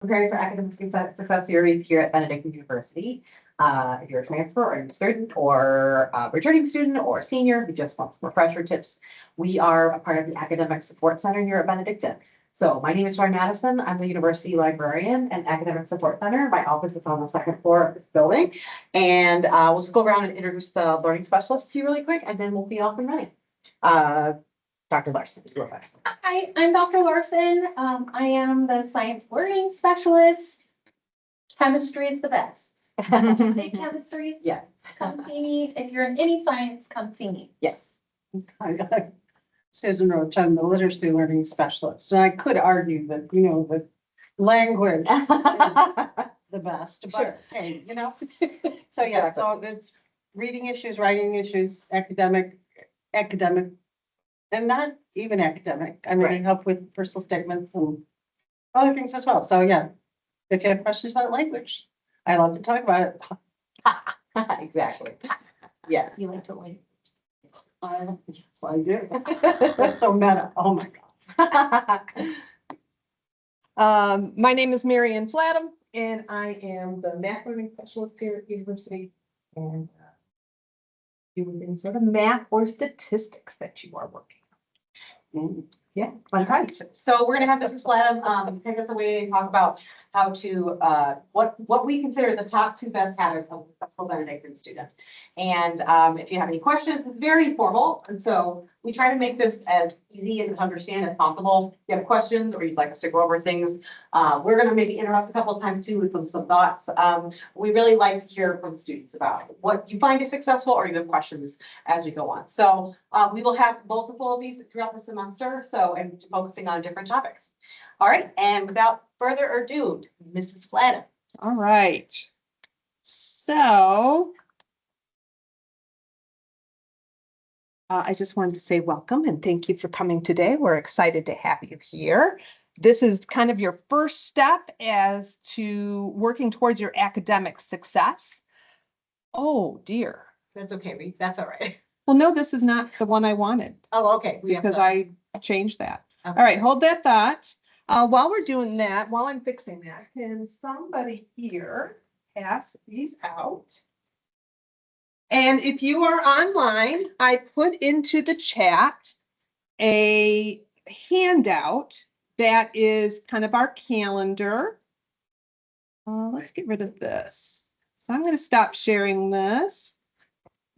preparing for academic success series here at Benedictine University. If you're a transfer or a student or a returning student or a senior who just wants some refresher tips, we are a part of the Academic Support Center here at Benedictine. So my name is Joy Madison. I'm the University Librarian and Academic Support Center. My office is on the second floor of this building. And we'll just go around and introduce the learning specialists to you really quick, and then we'll be off and running. Dr. Larson, go ahead. Hi, I'm Dr. Larson. I am the science learning specialist. Chemistry is the best. Big chemistry. Yes. Come see me. If you're in any science, come see me. Yes. Susan Roach, I'm the literacy learning specialist, and I could argue that, you know, the language is the best, Sure. but hey, you know. So yeah, so it's reading issues, writing issues, academic, and not even academic. I mean, I Right. help with personal statements and other things as well. So yeah, if you have questions about language, I love to talk about it. Exactly. Yes. You like to win. I do. That's so meta. Oh my God. My name is Marianne Flatham, and I am the math learning specialist here at the university. And doing any sort of math or statistics that you are working Mm, yeah, fun times. So we're gonna have Mrs. Flatham take us away and talk about how to what we consider the top 2 best habits of a successful Benedictine student. And if you have any questions, it's very informal, and so we try to make this as easy and to understand as possible. If you have questions or you'd like us to go over things, we're gonna maybe interrupt a couple of times too with some thoughts. We really like to hear from students about what you find is successful or you have questions as we go on. So we will have multiple of these throughout the semester, so and focusing on different topics. All right, and without further ado, Mrs. Flatham. All right. So I just wanted to say welcome and thank you for coming today. We're excited to have you here. This is kind of your first step as to working towards your academic success. Oh dear. That's okay, that's all right. Well, no, this is not the one I wanted Oh, okay. We have because to- I changed that. Okay. All right, hold that thought. While we're doing that, while I'm fixing that, can somebody here pass these out? And if you are online, I put into the chat a handout that is kind of our calendar. Let's get rid of this. So I'm going to stop sharing this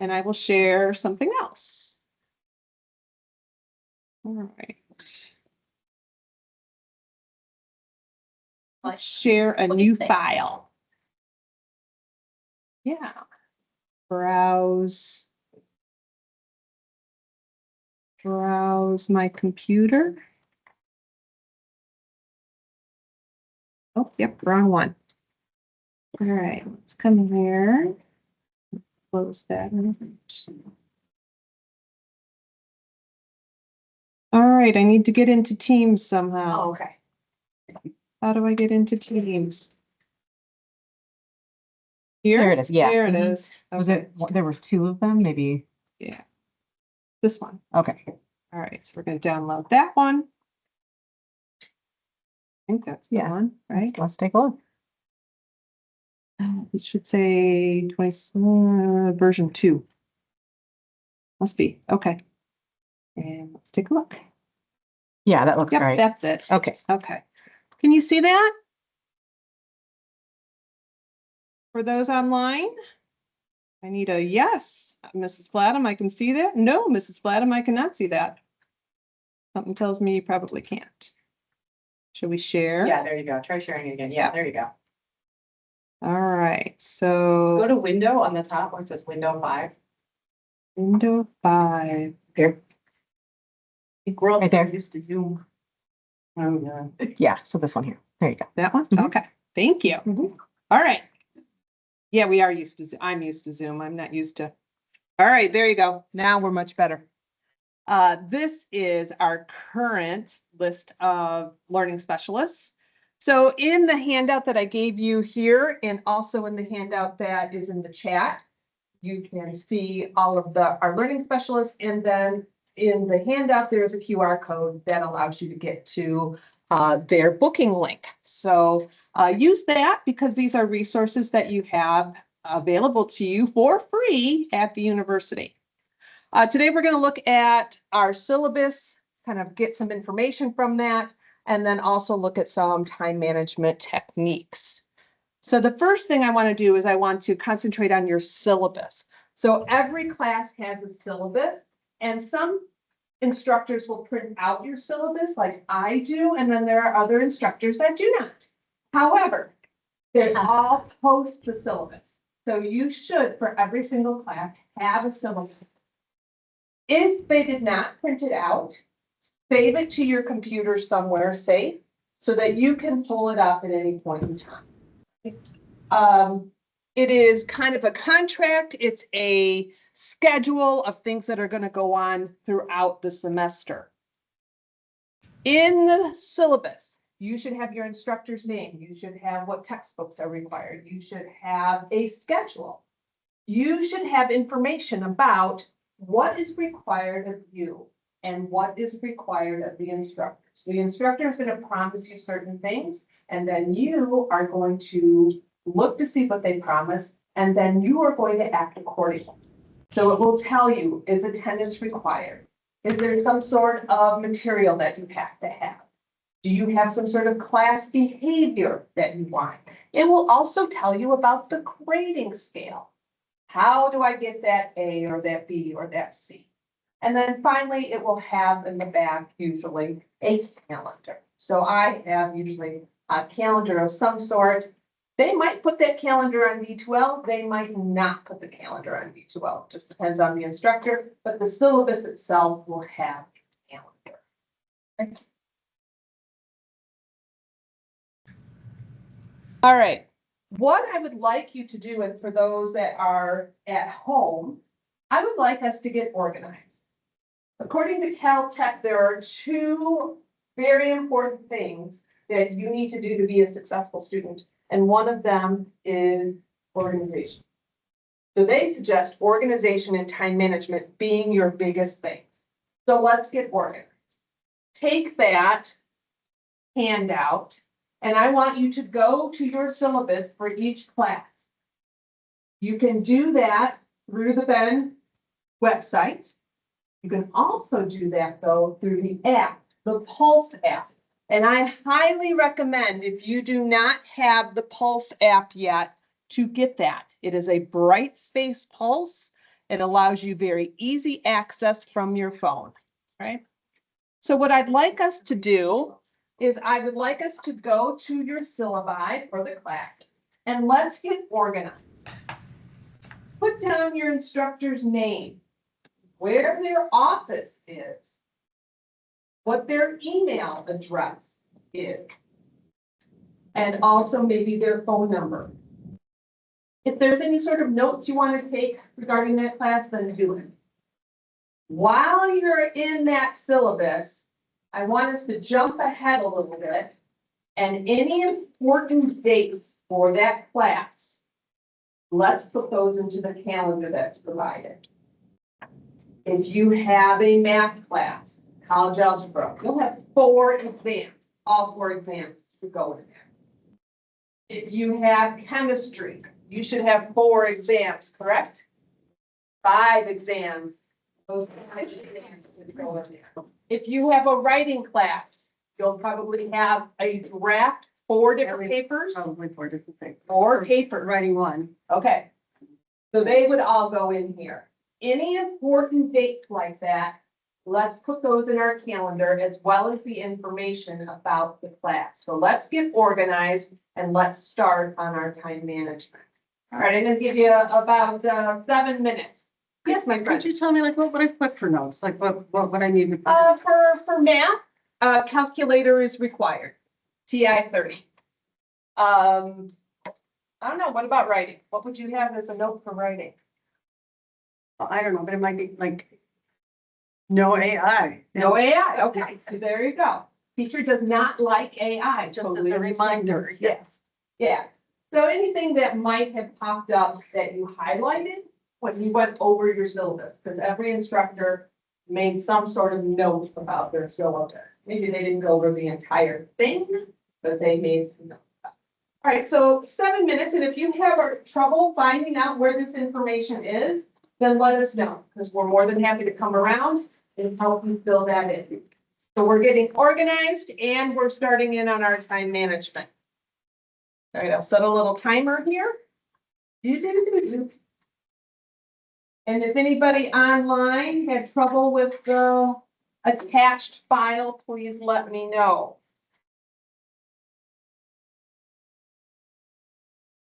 and I will share something else. All right. Let's share a new file. Yeah. Browse my computer. Oh, yep, wrong one. All right, let's come here. Close that. All right, I need to get into Teams somehow. Oh, okay. How do I get into Teams? Here? There it is, yeah. There it Mhm. is. Was Okay. it, there were 2 of them, maybe? Yeah. This one. Okay. All right, so we're going to download that one. I think that's the Yeah. one, right? Let's take a look. It should say 20, version 2. Must be, okay. And let's take a look. Yeah, that looks Yep, right. that's it. Okay. Okay. Can you see that? For those online? I need a yes. Mrs. Flatham, I can see that. No, Mrs. Flatham, I cannot see that. Something tells me you probably can't. Should we share? Yeah, there you go. Try sharing it again. Yeah, there you go. All right, Go so to window on the top where it says window 5. window 5. Here. Girls Right there. used to Zoom. Oh, yeah. Yeah, so this one here. There you go. That one? Mhm. Okay, thank you. Mhm. All right. Yeah, we are used to, I'm used to Zoom. I'm not used to. All right, there you go. Now we're much better. This is our current list of learning specialists. So in the handout that I gave you here and also in the handout that is in the chat, you can see all of our learning specialists. And then in the handout, there's a QR code that allows you to get to their booking link. So use that because these are resources that you have available to you for free at the university. Today, we're going to look at our syllabus, kind of get some information from that, and then also look at some time management techniques. So the first thing I want to do is I want to concentrate on your syllabus. So every class has a syllabus, and some instructors will print out your syllabus like I do, and then there are other instructors that do not. However, they all post the syllabus. So you should, for every single class, have a syllabus. If they did not print it out, save it to your computer somewhere safe so that you can pull it up at any point in time. It is kind of a contract. It's a schedule of things that are going to go on throughout the semester. In the syllabus, you should have your instructor's name. You should have what textbooks are required. You should have a schedule. You should have information about what is required of you and what is required of the instructor. So the instructor is going to promise you certain things, and then you are going to look to see what they promise, and then you are going to act accordingly. So it will tell you, is attendance required? Is there some sort of material that you have to have? Do you have some sort of class behavior that you want? It will also tell you about the grading scale. How do I get that A or that B or that C? And then finally, it will have in the back usually a calendar. So I have usually a calendar of some sort. They might put that calendar on D12. They might not put the calendar on D12. Just depends on the instructor, but the syllabus itself will have a calendar. Okay. All right. What I would like you to do, and for those that are at home, I would like us to get organized. According to Caltech, there are two very important things that you need to do to be a successful student, and one of them is organization. So they suggest organization and time management being your biggest things. So let's get organized. Take that handout, and I want you to go to your syllabus for each class. You can do that through the BenU website. You can also do that, though, through the app, the Pulse app. And I highly recommend, if you do not have the Pulse app yet, to get that. It is a bright space pulse. It allows you very easy access from your phone, right? So what I'd like us to do is I would like us to go to your syllabi for the class, and let's get organized. Put down your instructor's name, where their office is, what their email address is, and also maybe their phone number. If there's any sort of notes you want to take regarding that class, then do it. While you're in that syllabus, I want us to jump ahead a little bit, and any important dates for that class, let's put those into the calendar that's provided. If you have a math class, college algebra, you'll have 4 exams, all 4 exams to go in there. If you have chemistry, you should have 4 exams, correct? 5 exams, those 5 exams would go in there. If you have a writing class, you'll probably have a draft, 4 different papers. Probably 4 different things. 4 papers. Writing one. Okay. So they would all go in here. Any important dates like that, let's put those in our calendar as well as the information about the class. So let's get organized and let's start on our time management. All right, I'm going to give you about 7 minutes. Yes, my friend. Could you tell me like what would I put for notes? Like what I need to put? For math, calculator is required, TI 30. I don't know, what about writing? What would you have as a note for writing? I don't know, but it might be like no AI. No AI, okay, so there you go. Teacher does not like AI. Just as Totally a understand. reminder. Yes, yeah. So anything that might have popped up that you highlighted when you went over your syllabus, because every instructor made some sort of note about their syllabus. maybe they didn't go over the entire thing, but they made some notes. All right, so 7 minutes, and if you have trouble finding out where this information is, then let us know, because we're more than happy to come around and help you fill that in. So we're getting organized and we're starting in on our time management. All right, I'll set a little timer here. And if anybody online had trouble with the attached file, please let me know.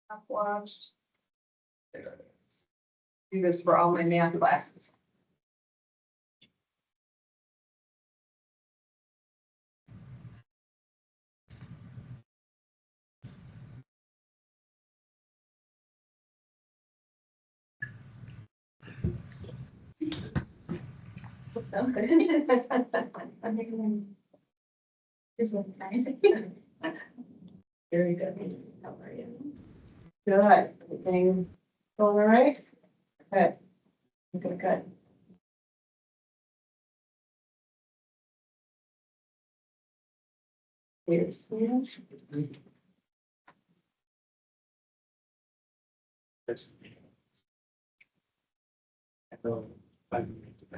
I've watched. Do this for all my math classes. Very good. How are you? Good. Everything going all right? Good. Okay, good. Here's. Yeah. That's fun. I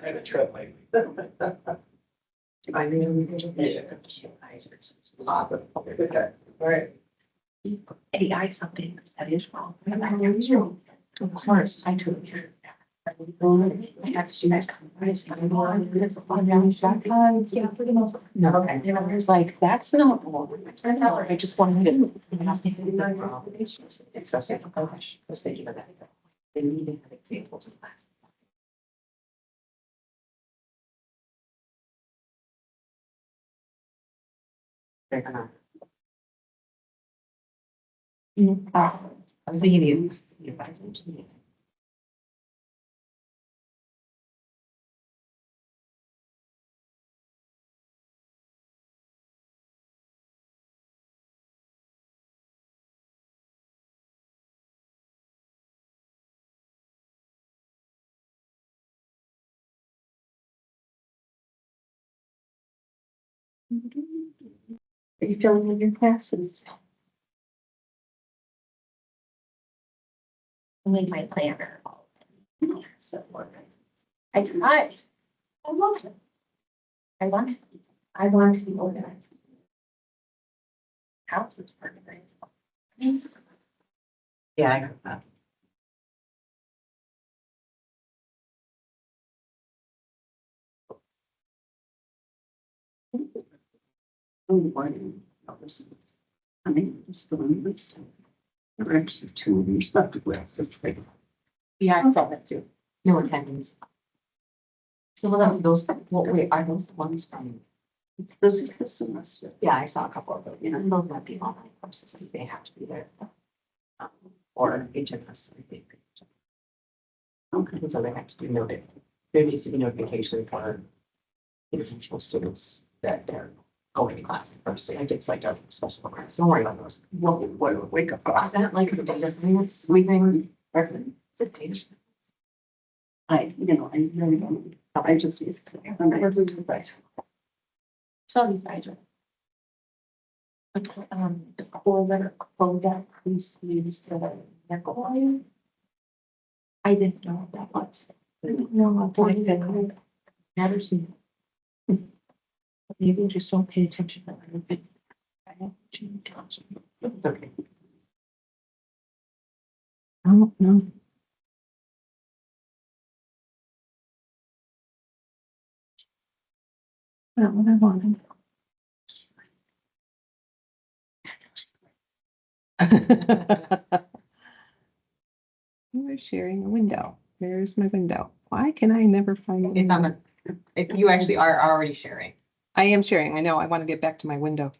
have a trip lately. I mean, okay, all right. AI something that is wrong. Of course, I do. I have to see guys come. No, okay. And I was like, that's not wrong. It turns out I just wanted to. It's so simple. Gosh, I was thinking of that. They need to have examples of that. They're gonna. I was thinking you. Are you feeling in your classes? I made my planner. So I tried. I love it. I want to be organized. House is organized. Yeah, I got that. Oh, morning. I mean, just the one that's. There are actually two of them stuck to glass. Yeah, I saw that too. No attendance. So those, what, wait, are those the ones from? This is the semester. Yeah, I saw a couple of those, you know, those might be online courses, I think they have to be there. Or HMS, I think. Okay, so they have to be noted. There needs to be notification for international students that they're going to class the first day. I did like a special program. Don't worry about those. What, wake up. Is that like the data science sleeping? Or is it data science? I really don't. I just used to. I'm never doing it right. Sorry, I don't. But, the core letter code that please use the nickel. I didn't know what that was. I didn't know what that never seen. Maybe just don't pay attention. I don't change. It's okay. I don't know. Not what I wanted. We're sharing a window. There's my window. Why can I never find it? It's on the, if you actually are already sharing. I am sharing. I know. I want to get back to my window.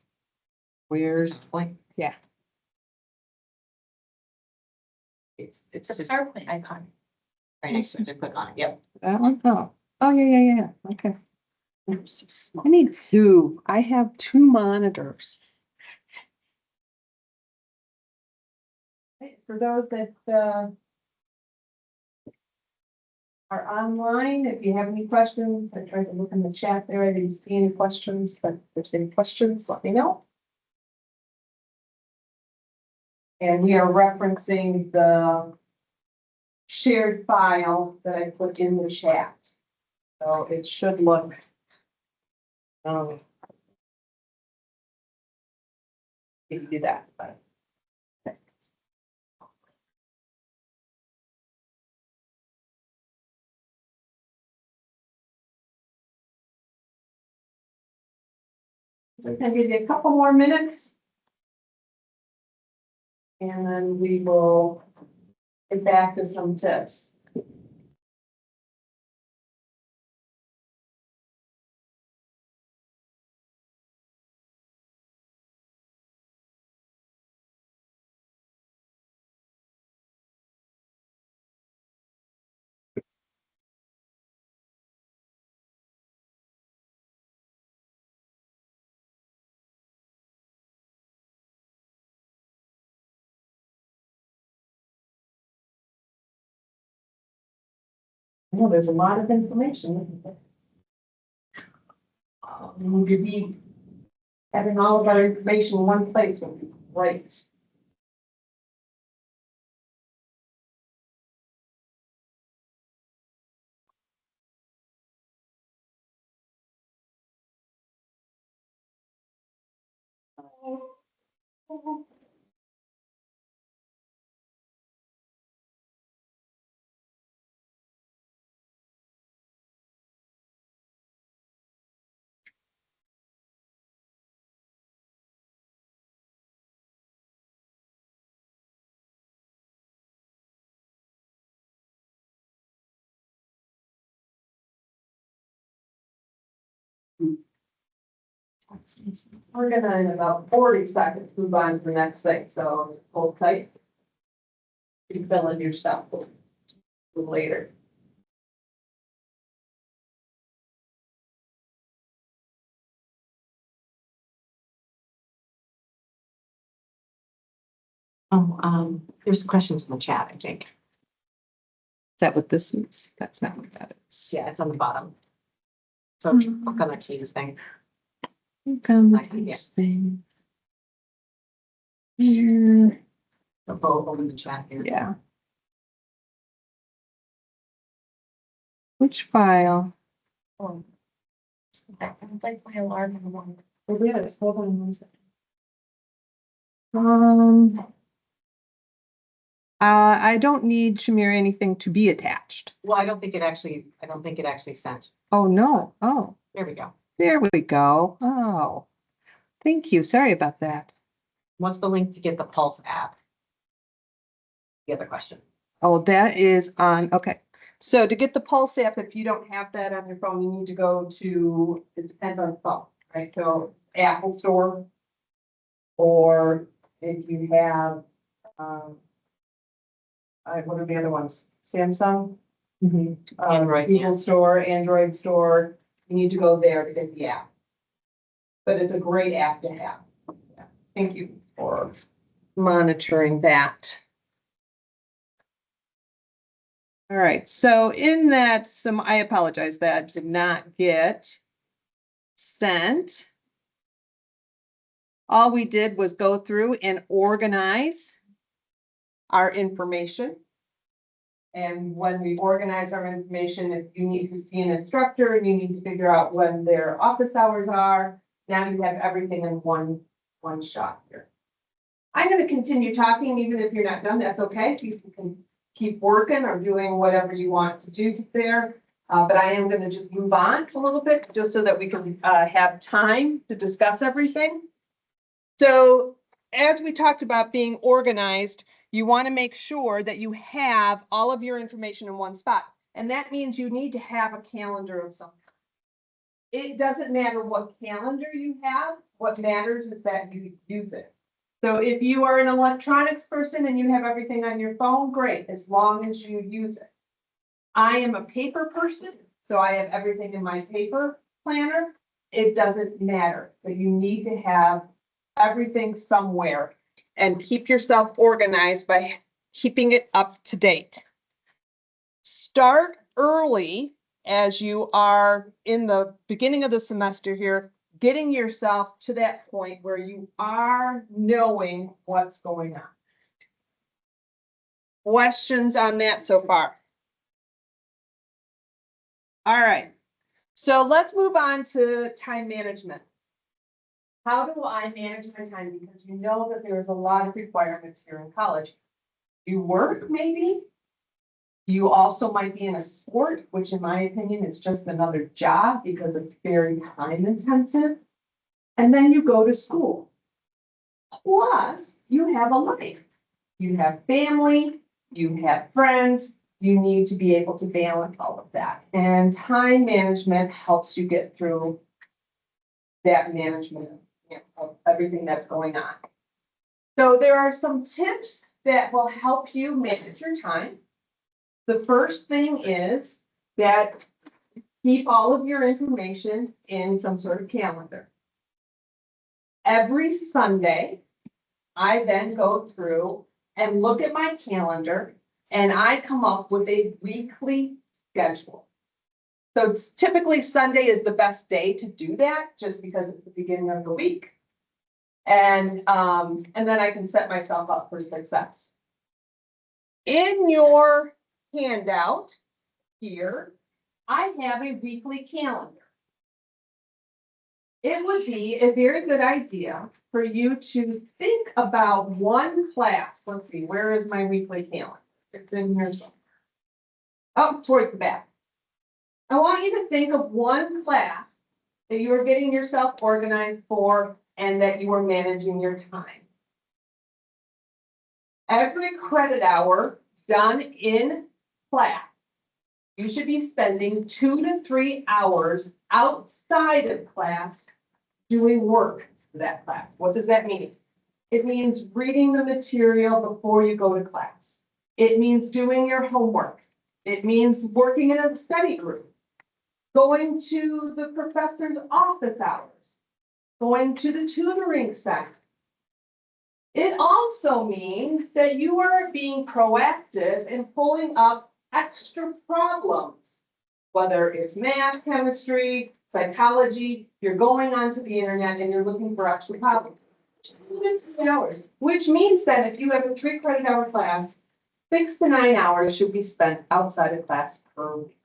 Where's blank? Yeah. It's It's a just PowerPoint icon. right next to it. Just click on it. Yep. That one? Oh, oh, yeah. Okay. I'm so small. I need two. I have two monitors. For those that, are online. If you have any questions, I tried to look in the chat there. I didn't see any questions, but if there's any questions, let me know. And we are referencing the shared file that I put in the chat. So it should look. If you do that, but. I'm gonna give you a couple more minutes. And then we will get back to some tips. I know there's a lot of information. Would you be having all of our information in one place would be great. We're gonna in about 40 seconds move on to the next thing, so hold tight. You fill in your stuff later. Oh, there's questions in the chat, I think. Is that what this is? That's not what that is. Yeah, it's on the bottom. So if you click on the Teams thing. Click on the Yeah. Teams thing. Here, So go over the chat here. yeah. Which file? It's like my alarm in the morning. Yes, hold on one second. I don't need Shamir anything to be attached. Well, I don't think it actually sent. Oh, no. Oh, There we go. there we go. Oh, thank you. Sorry about that. What's the link to get the Pulse app? The other question. Oh, that is on, okay. So to get the Pulse app, if you don't have that on your phone, you need to go to, it depends on the phone, right? So Apple Store. Or if you have, what are the other ones? Samsung? Android, yeah. Google Store, Android Store, you need to go there to get the app. But it's a great app to have. Thank you for monitoring that. All right, so in that, I apologize, that did not get sent. All we did was go through and organize our information. And when we organize our information, if you need to see an instructor and you need to figure out when their office hours are, now you have everything in one shot here. I'm going to continue talking, even if you're not done, that's okay. You can keep working or doing whatever you want to do there. But I am going to just move on a little bit just so that we can have time to discuss everything. So as we talked about being organized, you want to make sure that you have all of your information in one spot. And that means you need to have a calendar of some kind. It doesn't matter what calendar you have. What matters is that you use it. So if you are an electronics person and you have everything on your phone, great, as long as you use it. I am a paper person, so I have everything in my paper planner. It doesn't matter, but you need to have everything somewhere and keep yourself organized by keeping it up to date. Start early as you are in the beginning of the semester here, getting yourself to that point where you are knowing what's going on. Questions on that so far? All right, so let's move on to time management. How do I manage my time? Because you know that there's a lot of requirements here in college. You work, maybe. You also might be in a sport, which in my opinion is just another job because it's very time intensive. And then you go to school. Plus, you have a life. You have family, you have friends, you need to be able to balance all of that. And time management helps you get through that management, of everything that's going on. So there are some tips that will help you manage your time. The first thing is that keep all of your information in some sort of calendar. Every Sunday, I then go through and look at my calendar and I come up with a weekly schedule. So it's typically Sunday is the best day to do that just because it's the beginning of the week. And then I can set myself up for success. In your handout here, I have a weekly calendar. It would be a very good idea for you to think about one class. Let's see, where is my weekly calendar? It's in here somewhere. Oh, towards the back. I want you to think of one class that you are getting yourself organized for and that you are managing your time. Every credit hour done in class, you should be spending 2 to 3 hours outside of class doing work for that class. What does that mean? It means reading the material before you go to class. It means doing your homework. It means working in a study group, going to the professor's office hours, going to the tutoring center. It also means that you are being proactive in pulling up extra problems, whether it's math, chemistry, psychology, you're going onto the internet and you're looking for extra problems. 2 to 3 hours, which means that if you have a 3 credit hour class, 6 to 9 hours should be spent outside of class per week.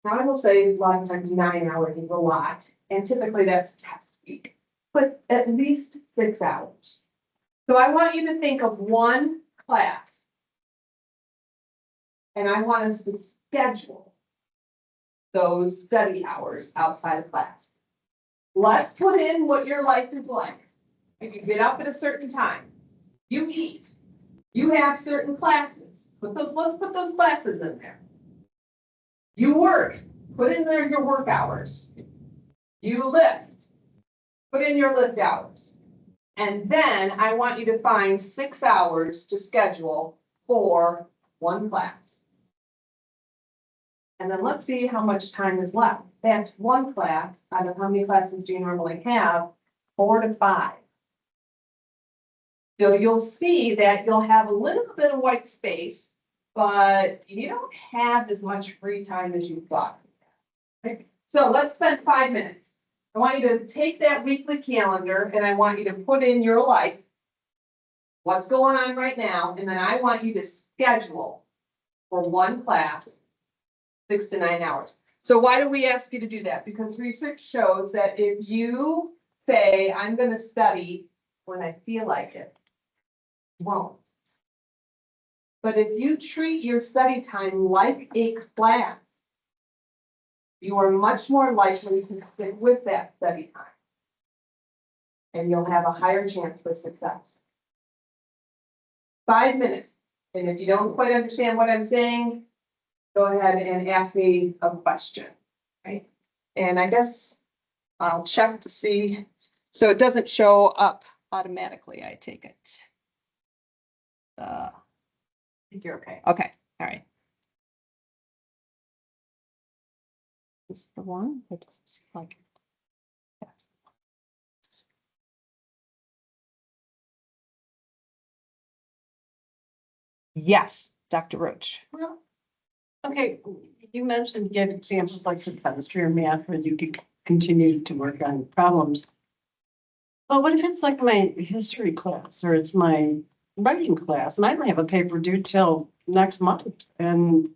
Now I will say a lot of times 9 hours is a lot, and typically that's test week, but at least 6 hours. So I want you to think of one class. And I want us to schedule those study hours outside of class. Let's put in what your life is like. If you get up at a certain time, you eat, you have certain classes, let's put those classes in there. You work, put in there your work hours. You lift, put in your lift hours. And then I want you to find 6 hours to schedule for one class. And then let's see how much time is left. That's one class out of how many classes do you normally have? 4 to 5. So you'll see that you'll have a little bit of white space, but you don't have as much free time as you thought. Okay? So let's spend 5 minutes. I want you to take that weekly calendar and I want you to put in your life, what's going on right now, and then I want you to schedule for one class, 6 to 9 hours. So why do we ask you to do that? Because research shows that if you say, I'm going to study when I feel like it, you won't. But if you treat your study time like a class, you are much more likely to stick with that study time. And you'll have a higher chance for success. 5 minutes. And if you don't quite understand what I'm saying, go ahead and ask me a question, right? And I guess I'll check to see. So it doesn't show up automatically, I take it. I think you're okay. Okay, all right. Is this the one? It doesn't seem like it. Yes. Yes, Dr. Roach. Well, Okay, you mentioned give examples like for chemistry or math where you could continue to work on problems. But what if it's like my history class or it's my writing class and I don't have a paper due till next month? And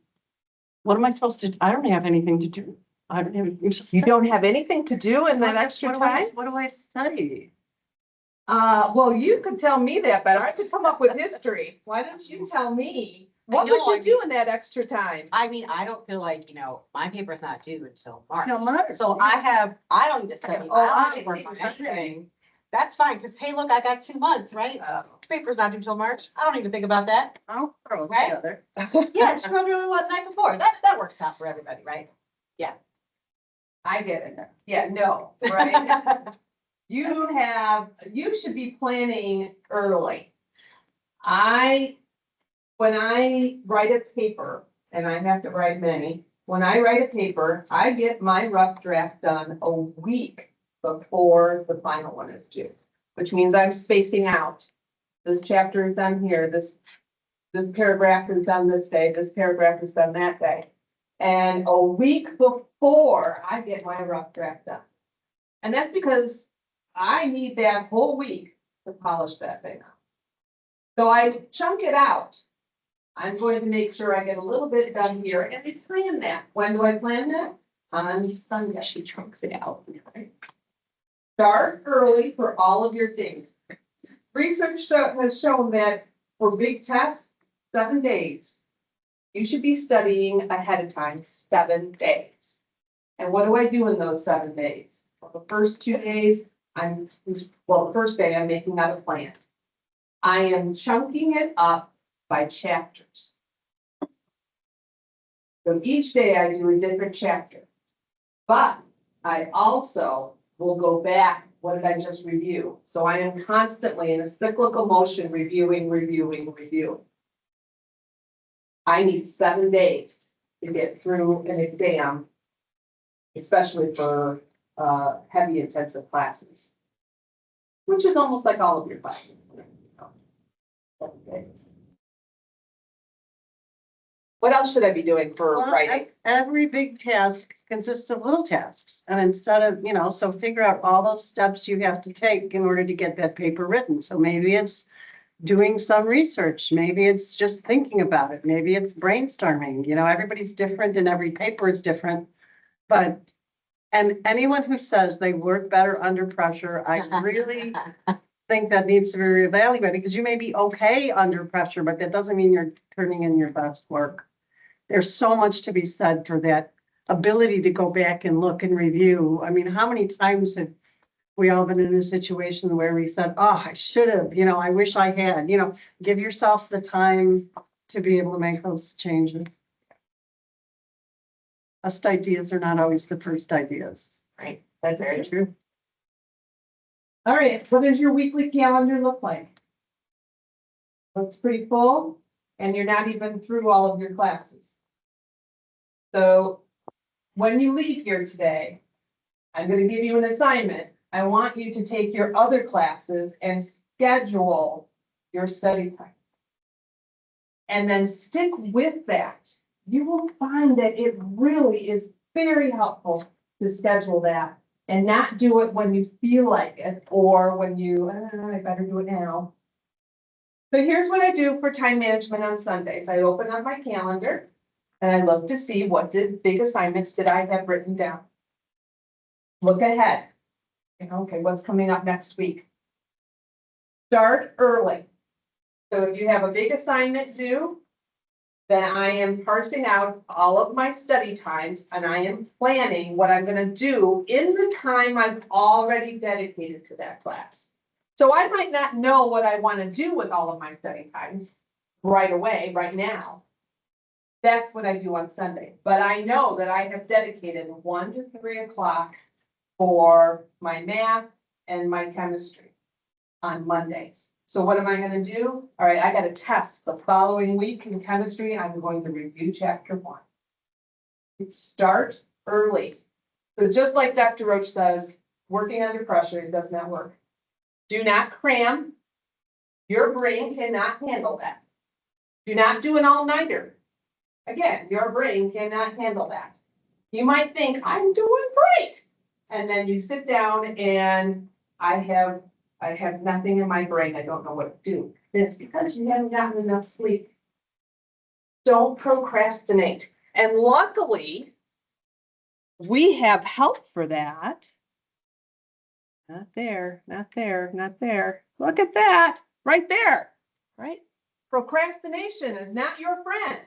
what am I supposed to, I don't have anything to do. I don't have, anything to You study. don't have anything to do in that extra What do I- time? What do I study? Well, you could tell me that better. I could come up with history. Why don't you tell me? What know, would you I do mean- in that extra time? I mean, I don't feel like, my paper's not due until March. Till March. So I don't need to study. Oh, I don't need I to work see on what you're anything. saying. That's fine, because hey, look, I got 2 months, right? Paper's not due till March. I don't even think about that. I'll throw it Right? together. Yeah, just remember what the night before. That works out for everybody, right? I get it. Yeah, no, right? You should be planning early. When I write a paper, and I have to write many, when I write a paper, I get my rough draft done a week before the final one is due, which means I'm spacing out. This chapter is done here, this paragraph is done this day, this paragraph is done that day. And a week before I get my rough draft done. And that's because I need that whole week to polish that thing up. So I chunk it out. I'm going to make sure I get a little bit done here and I plan that. When do I plan that? On Sunday. She chunks it out. Start early for all of your things. Research has shown that for big tests, 7 days. You should be studying ahead of time, 7 days. And what do I do in those 7 days? Well, the first 2 days, the first day I'm making out a plan. I am chunking it up by chapters. So each day I do a different chapter. But I also will go back, what did I just review? So I am constantly in a cyclical motion, reviewing. I need 7 days to get through an exam, especially for heavy intensive classes, which is almost like all of your classes. 7 days. What else should I be doing for Well, writing? Every big task consists of little tasks. And instead of, so figure out all those steps you have to take in order to get that paper written. So maybe it's doing some research. Maybe it's just thinking about it. Maybe it's brainstorming. Everybody's different and every paper is different. But, and anyone who says they work better under pressure, I really think that needs to be reevaluated because you may be okay under pressure, but that doesn't mean you're turning in your best work. There's so much to be said for that ability to go back and look and review. I mean, how many times have we all been in a situation where we said, oh, I should have, I wish I had, give yourself the time to be able to make those changes. Best ideas are not always the first ideas. Right, that's very true. All right, what does your weekly calendar look like? Looks pretty full, and you're not even through all of your classes. So when you leave here today, I'm going to give you an assignment. I want you to take your other classes and schedule your study time. And then stick with that. You will find that it really is very helpful to schedule that and not do it when you feel like it or when I better do it now. So here's what I do for time management on Sundays. I open up my calendar and I look to see what big assignments did I have written down. Look ahead. Okay, what's coming up next week? Start early. So if you have a big assignment due, then I am parsing out all of my study times and I am planning what I'm going to do in the time I've already dedicated to that class. So I might not know what I want to do with all of my study times right away, right now. That's what I do on Sunday. But I know that I have dedicated 1 to 3 o'clock for my math and my chemistry on Mondays. So what am I going to do? All right, I got a test the following week in chemistry. I'm going to review chapter 1. Start early. So just like Dr. Roach says, working under pressure, it does not work. Do not cram. Your brain cannot handle that. Do not do an all-nighter. Again, your brain cannot handle that. You might think, I'm doing great. And then you sit down and I have nothing in my brain. I don't know what to do. And it's because you haven't gotten enough sleep. Don't procrastinate. And luckily, we have help for that. Not there, not there, not there. Look at that, right there, right? Procrastination is not your friend.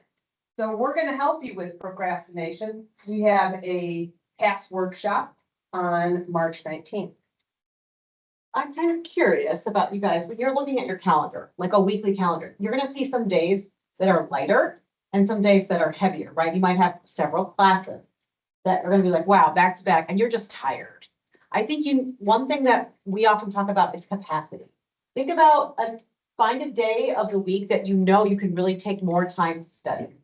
So we're going to help you with procrastination. We have a past workshop on March 19th. I'm kind of curious about you guys, when you're looking at your calendar, like a weekly calendar, you're gonna see some days that are lighter and some days that are heavier, right? You might have several classes that are gonna be like, wow, back to back, and you're just tired. I think one thing that we often talk about is capacity. Think about find a day of the week that you know you can really take more time to study.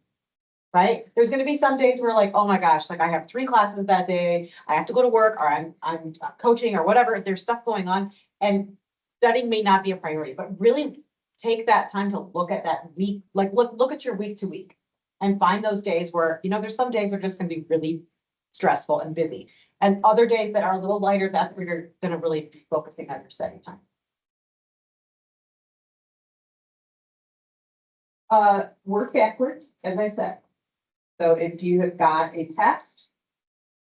Right? There's gonna be some days where like, oh my gosh, like I have 3 classes that day, I have to go to work, or I'm coaching or whatever, there's stuff going on. And studying may not be a priority, but really take that time to look at that week, like look at your week to week. And find those days where, there's some days that are just gonna be really stressful and busy. And other days that are a little lighter, that's where you're gonna really be focusing on your study time. Work backwards, as I said. So if you have got a test,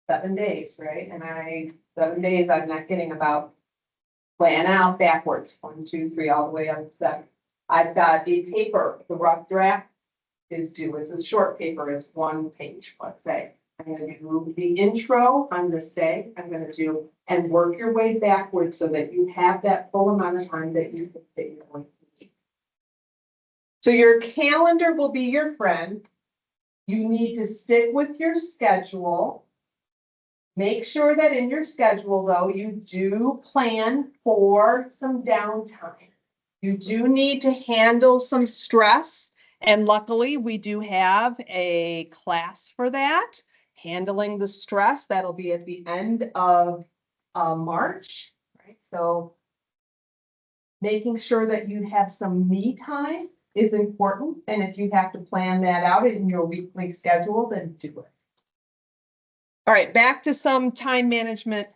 7 days, right? And 7 days, I'm not kidding about plan out backwards, 1, 2, 3, all the way up to 7. I've got a paper, the rough draft is due. It's a short paper, it's 1 page, let's say. I'm gonna do the intro on this day. I'm gonna do and work your way backwards so that you have that full amount of time that you're going to need. So your calendar will be your friend. You need to stick with your schedule. Make sure that in your schedule, though, you do plan for some downtime. You do need to handle some stress. And luckily, we do have a class for that. Handling the stress, that'll be at the end of March, right? So making sure that you have some me time is important. And if you have to plan that out in your weekly schedule, then do it. All right, back to some time management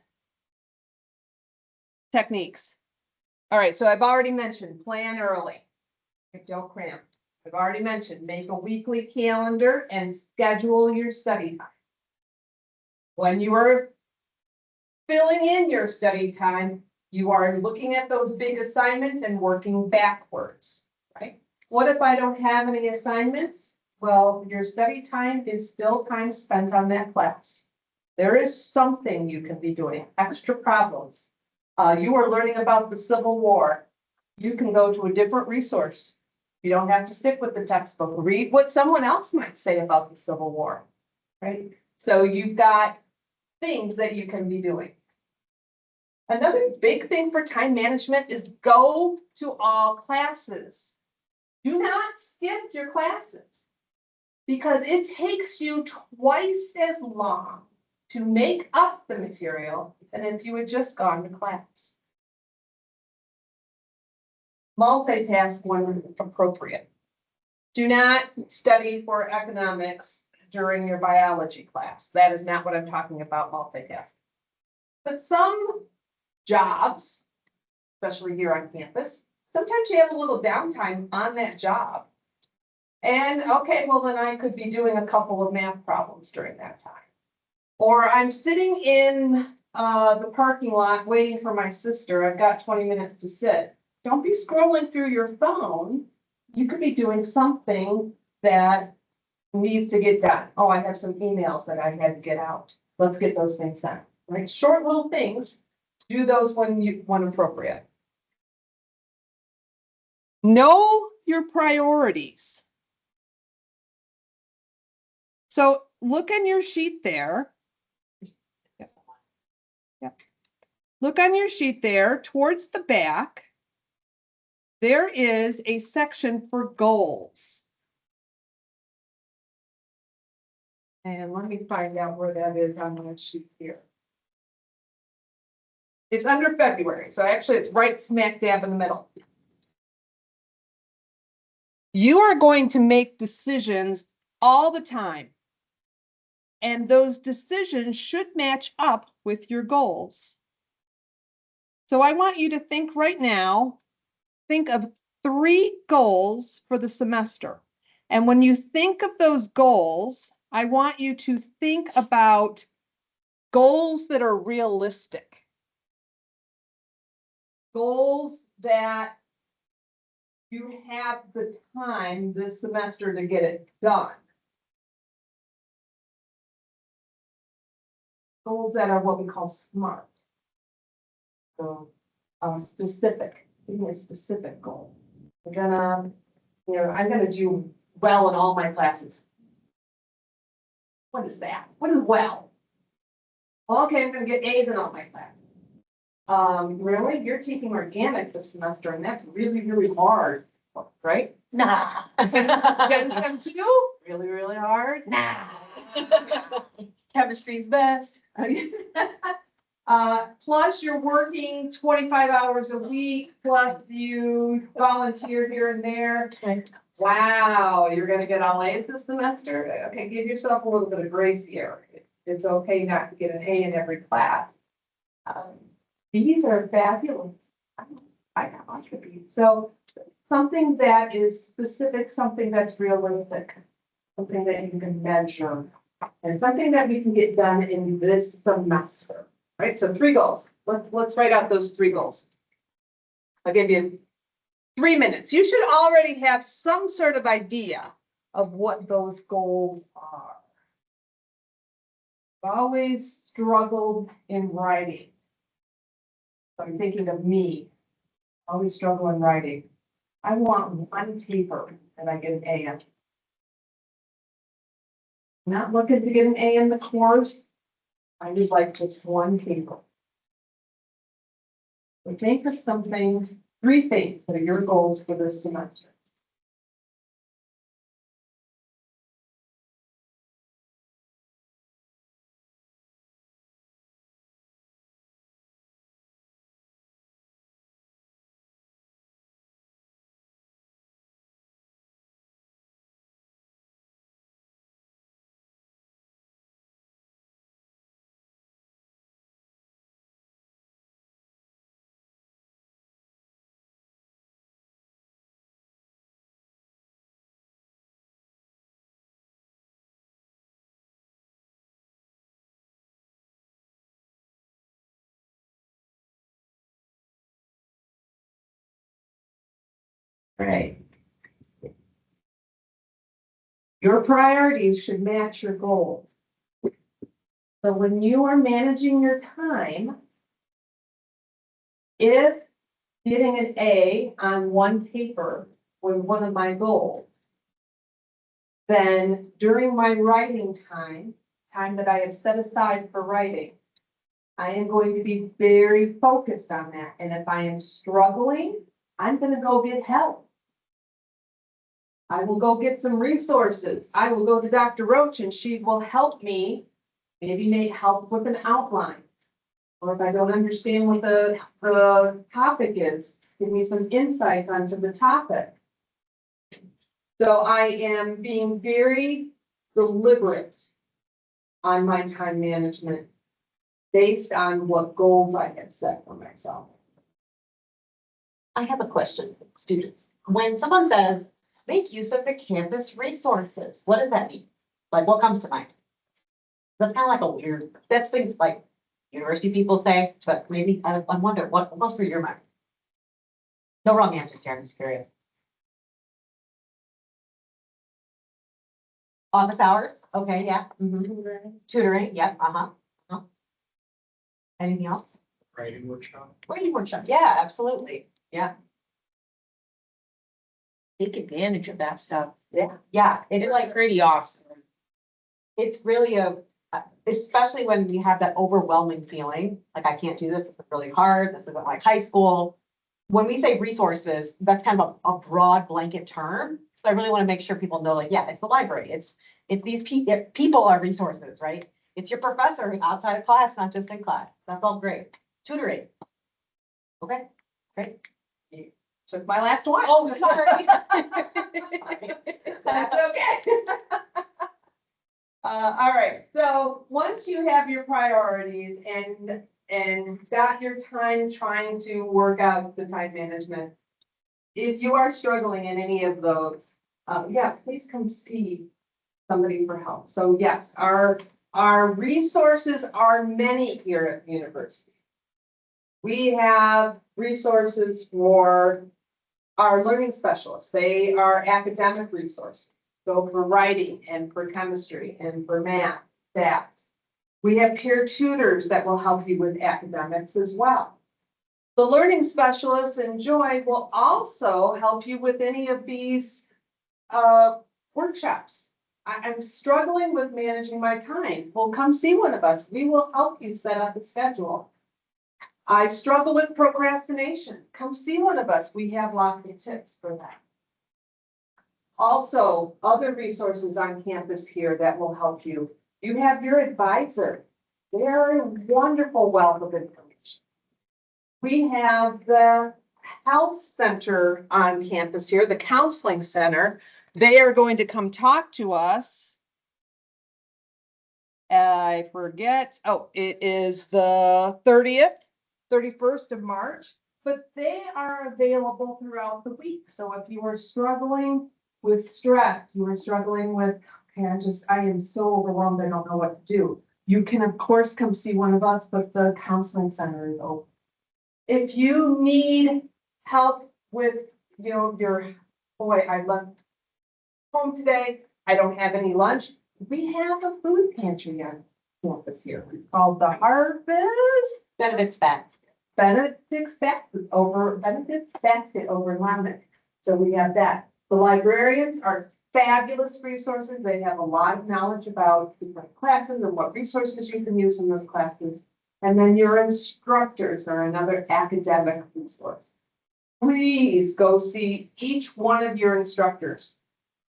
techniques. All right, so I've already mentioned plan early. Don't cram. I've already mentioned make a weekly calendar and schedule your study time. When you are filling in your study time, you are looking at those big assignments and working backwards, right? What if I don't have any assignments? Well, your study time is still time spent on that class. There is something you can be doing, extra problems. You are learning about the Civil War. You can go to a different resource. You don't have to stick with the textbook. Read what someone else might say about the Civil War, right? So you've got things that you can be doing. Another big thing for time management is go to all classes. Do not skip your classes because it takes you twice as long to make up the material than if you had just gone to class. Multitask when appropriate. Do not study for economics during your biology class. That is not what I'm talking about, multitasking. But some jobs, especially here on campus, sometimes you have a little downtime on that job. And okay, well then I could be doing a couple of math problems during that time. Or I'm sitting in the parking lot waiting for my sister. I've got 20 minutes to sit. Don't be scrolling through your phone. You could be doing something that needs to get done. Oh, I have some emails that I had to get out. Let's get those things done, right? Short little things. Do those when appropriate. Know your priorities. So look on your sheet there. Yep. Look on your sheet there towards the back. There is a section for goals. And let me find out where that is on my sheet here. It's under February, so actually it's right smack dab in the middle. You are going to make decisions all the time. And those decisions should match up with your goals. So I want you to think right now, think of 3 goals for the semester. And when you think of those goals, I want you to think about goals that are realistic. Goals that you have the time this semester to get it done. Goals that are what we call SMART. So, specific, give me a specific goal. I'm gonna do well in all my classes. What is that? What is well? Well, okay, I'm gonna get A's in all my classes. Really? You're taking organic this semester and that's really, really hard, right? Nah. Gen Chem 2? Really, really hard? Nah. Chemistry's best. Plus you're working 25 hours a week, plus you volunteer here and there. Wow, you're gonna get all A's this semester? Okay, give yourself a little bit of grace here. It's okay not to get an A in every class. B's are fabulous. I got lots of B's. So something that is specific, something that's realistic, something that you can measure, and something that we can get done in this semester, right? So 3 goals. Let's write out those 3 goals. I'll give you 3 minutes. You should already have some sort of idea of what those goals are. I've always struggled in writing. I'm thinking of me. I always struggle in writing. I want 1 paper that I get an A in. Not looking to get an A in the course. I would like just 1 paper. So think of something, 3 things that are your goals for this semester. Right. Your priorities should match your goals. So when you are managing your time, if getting an A on 1 paper was one of my goals, then during my writing time that I have set aside for writing, I am going to be very focused on that. And if I am struggling, I'm going to go get help. I will go get some resources. I will go to Dr. Roach and she will help me, maybe may help with an outline. Or if I don't understand what the topic is, give me some insight onto the topic. So I am being very deliberate on my time management based on what goals I have set for myself. I have a question, students. When someone says, make use of the campus resources, what does that mean? Like, what comes to mind? That's kind of like a weird, that's things like university people say, but maybe I wonder what goes through your mind? No wrong answers here, I'm just curious. Office hours, okay, yeah. Tutoring, yep, Anything else? Writing workshop. Writing workshop, yeah, absolutely, yeah. Take advantage of that stuff. Yeah, it's like pretty awesome. it's really especially when we have that overwhelming feeling, like I can't do this, it's really hard, this isn't like high school. When we say resources, that's kind of a broad blanket term. So I really want to make sure people know, like, yeah, it's the library. It's these people are resources, right? It's your professor outside of class, not just in class. That's all great. Tutoring. Okay, great. You took my last one. Oh, sorry. That's okay. All right, so once you have your priorities and got your time trying to work out the time management, if you are struggling in any of those, yeah, please come see somebody for help. So yes, our resources are many here at the university. We have resources for our learning specialists. They are academic resources. So for writing and for chemistry and for math, stats. We have peer tutors that will help you with academics as well. The learning specialists and Joy will also help you with any of these workshops. I'm struggling with managing my time. Well, come see one of us. We will help you set up a schedule. I struggle with procrastination. Come see one of us. We have lots of tips for that. Also, other resources on campus here that will help you. You have your advisor. They are a wonderful wealth of information. We have the health center on campus here, the counseling center. They are going to come talk to us. I forget. Oh, it is the 31st of March, but they are available throughout the week. So if you are struggling with stress, you are struggling with, okay, I am so overwhelmed, I don't know what to do. You can, of course, come see one of us, but the counseling center is open. If you need help with, boy, I left home today, I don't have any lunch. We have a food pantry on campus here. It's called the Harvest Benedict's back. Benedict's Basket over in Loudoun. So we have that. The librarians are fabulous resources. They have a lot of knowledge about different classes and what resources you can use in those classes. And then your instructors are another academic resource. Please go see each one of your instructors.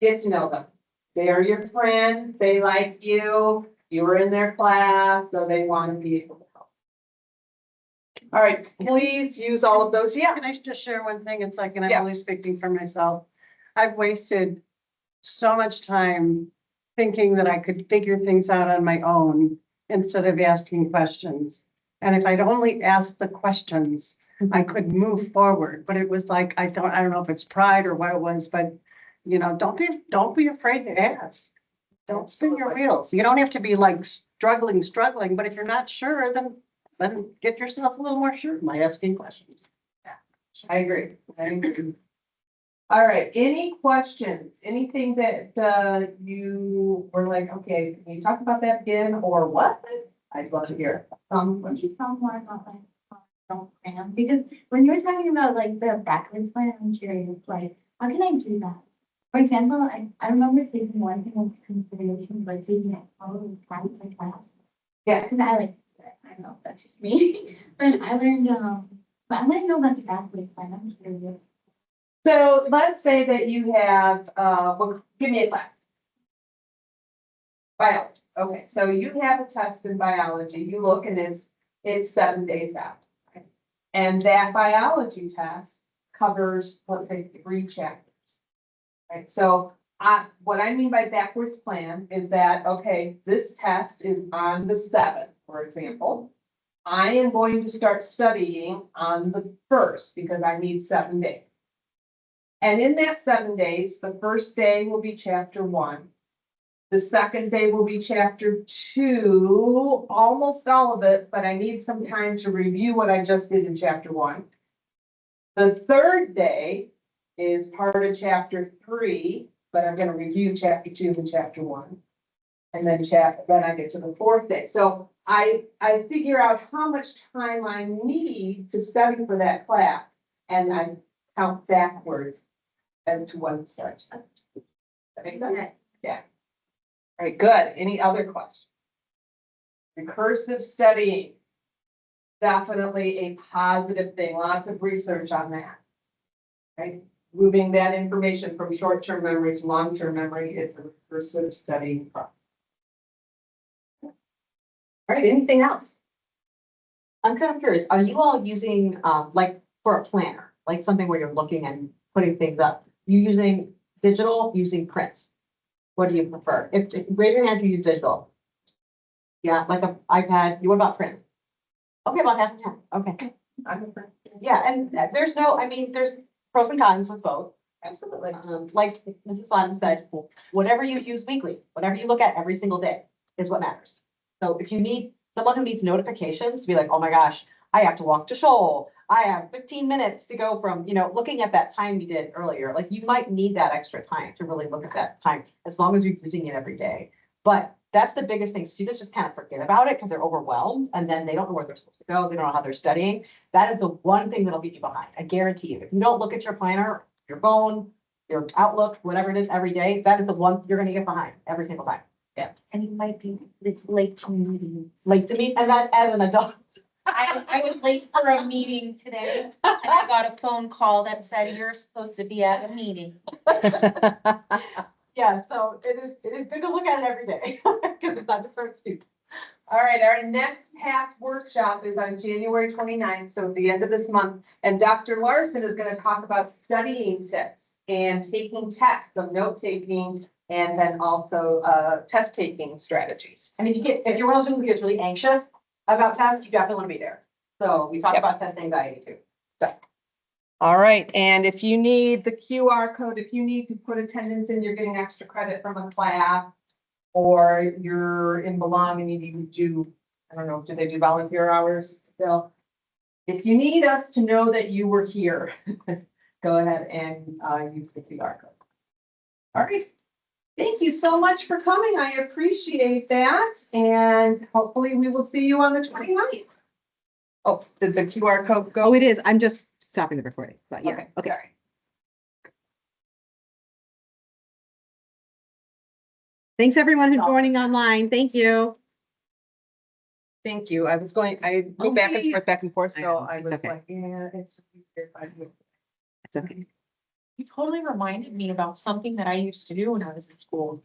Get to know them. They are your friend. They like you. You were in their class, so they want to be able to help. All right, please use all of those. Yeah. Can I just share one thing? It's like, and I'm Yeah. only speaking for myself. I've wasted so much time thinking that I could figure things out on my own instead of asking questions. And if I'd only asked the questions, I could move forward. But it was like, I don't know if it's pride or what it was, but don't be afraid to ask. Don't spin your wheels. You don't have to be like struggling, but if you're not sure, then get yourself a little more sure by asking questions. I agree. All right, any questions? Anything that you were like, okay, can you talk about that again or what? I'd love to hear. Would you tell more about program? Because when you're talking about like the backwards plan, I'm curious, like, how can I do that? For example, I remember taking one thing into consideration, like taking it probably private my class. Yeah. Because I don't know if that's just me, but I learned, but I want to know about the backwards plan. I'm curious. So let's say that you have, give me a class. Biology. Okay, so you have a test in biology. You look and it's 7 days out. Right? And that biology test covers, let's say, 3 chapters. Right, so what I mean by backwards plan is that, okay, this test is on the 7th, for example. I am going to start studying on the 1st because I need 7 days. And in that 7 days, the first day will be chapter 1. The second day will be chapter 2, almost all of it, but I need some time to review what I just did in chapter 1. The third day is part of chapter 3, but I'm going to review chapter 2 and chapter 1. And then I get to the 4th day. So I figure out how much time I need to study for that class, and I count backwards as to when it starts. That make sense? Yeah. All right, good. Any other questions? Recursive studying. Definitely a positive thing. Lots of research on that. Right? Moving that information from short-term memory to long-term memory is a recursive studying process. All right, anything else? I'm kind of curious, are you all using, like for a planner, like something where you're looking and putting things up? You using digital, using prints? What do you prefer? Raise your hand if you use digital. Yeah, like a iPad. What about print? Okay, about half and half. Okay. Yeah, and there's no, I mean, there's pros and cons with both. Absolutely. Like Mrs. Bond said, whatever you use weekly, whatever you look at every single day is what matters. So if you need someone who needs notifications to be like, oh my gosh, I have to walk to Shoal. I have 15 minutes to go from, looking at that time you did earlier, like you might need that extra time to really look at that time, as long as you're using it every day. But that's the biggest thing. Students just kind of forget about it because they're overwhelmed and then they don't know where they're supposed to go. They don't know how they're studying. That is the one thing that'll leave you behind. I guarantee you. If you don't look at your planner, your phone, your Outlook, whatever it is every day, that is the one you're going to get behind every single time. And you might be late to meetings. Late to meet, and that as an adult. I was late for a meeting today and I got a phone call that said you're supposed to be at a meeting. Yeah, so it is good to look at it every day because it's not just for students. All right, our next past workshop is on January 29th, so at the end of this month. And Dr. Larson is going to talk about studying tips and taking tests, so note taking, and then also test taking strategies. And if you're one of those who gets really anxious about tests, you definitely want to be there. So we talk about test anxiety too. All right, and if you need the QR code, if you need to put attendance in, you're getting extra credit from a class, or you're in Belong and you need to do, I don't know, do they do volunteer hours still? If you need us to know that you were here, go ahead and use the QR code. All right. Thank you so much for coming. I appreciate that. And hopefully we will see you on the 29th. Oh, did the QR code go? Oh, it is. I'm just stopping the recording, but yeah, okay. Sorry. Thanks everyone who's joining online. Thank you. Thank you. I go Oh, back yeah. and forth, I so know, I it's was okay. like, yeah, it's just easier if I do it. It's okay. You totally reminded me about something that I used to do when I was in school.